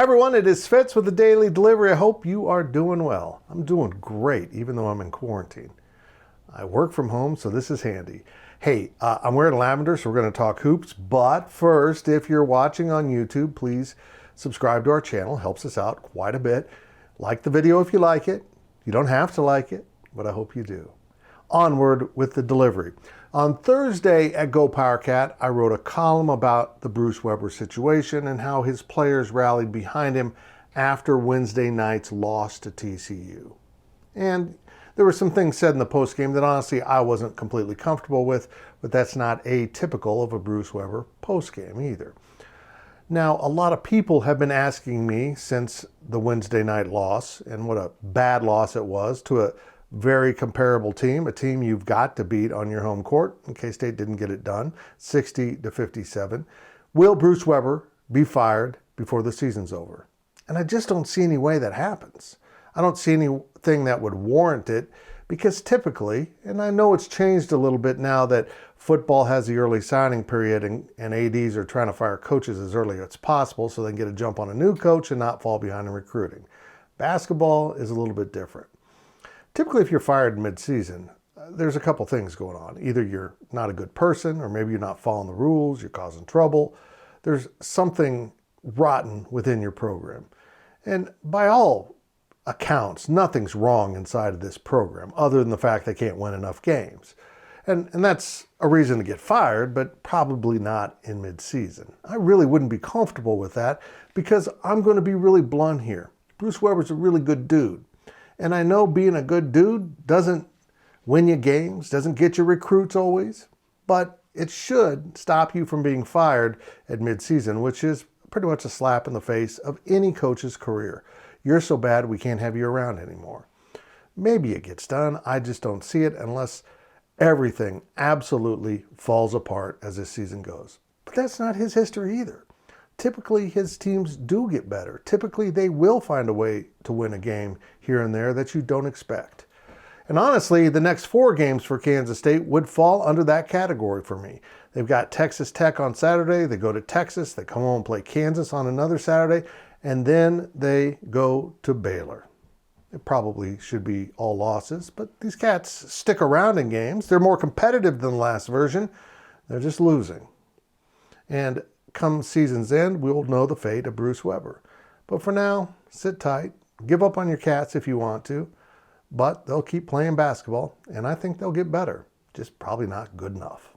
Hi everyone, it is Fitz with the Daily Delivery. I hope you are doing well. I'm doing great, even though I'm in quarantine. I work from home, so this is handy. Hey, I'm wearing lavender, so we're going to talk hoops. But first, if you're watching on YouTube, please subscribe to our channel. Helps us out quite a bit. Like the video if you like it. You don't have to like it, but I hope you do. Onward with the delivery. On Thursday at GoPowercat, I wrote a column about the Bruce Weber situation and how his players rallied behind him after Wednesday night's loss to TCU. And there were some things said in the postgame that honestly I wasn't completely comfortable with, but that's not atypical of a Bruce Weber postgame either. Now, a lot of people have been asking me since the Wednesday night loss, and what a bad loss it was to a very comparable team, a team you've got to beat on your home court, in case State didn't get it done, 60-57. Will Bruce Weber be fired before the season's over? And I just don't see any way that happens. I don't see anything that would warrant it, because typically, and I know it's changed a little bit now that football has the early signing period and ADs are trying to fire coaches as early as possible so they can get a jump on a new coach and not fall behind in recruiting. Basketball is a little bit different. Typically, if you're fired mid-season, there's a couple things going on. Either you're not a good person, or maybe you're not following the rules, you're causing trouble. There's something rotten within your program. And by all accounts, nothing's wrong inside of this program, other than the fact they can't win enough games. And that's a reason to get fired, but probably not in mid-season. I really wouldn't be comfortable with that, because I'm going to be really blunt here. Bruce Weber's a really good dude. And I know being a good dude doesn't win you games, doesn't get you recruits always, but it should stop you from being fired at midseason, which is pretty much a slap in the face of any coach's career. You're so bad we can't have you around anymore. Maybe it gets done. I just don't see it unless everything absolutely falls apart as this season goes. But that's not his history either. Typically, his teams do get better. Typically, they will find a way to win a game here and there that you don't expect. And honestly, the next 4 games for Kansas State would fall under that category for me. They've got Texas Tech on Saturday. They go to Texas. They come home and play Kansas on another Saturday. And then they go to Baylor. It probably should be all losses, but these cats stick around in games. They're more competitive than the last version. They're just losing. And come season's end, we'll know the fate of Bruce Weber. But for now, sit tight. Give up on your cats if you want to. But they'll keep playing basketball, and I think they'll get better. Just probably not good enough.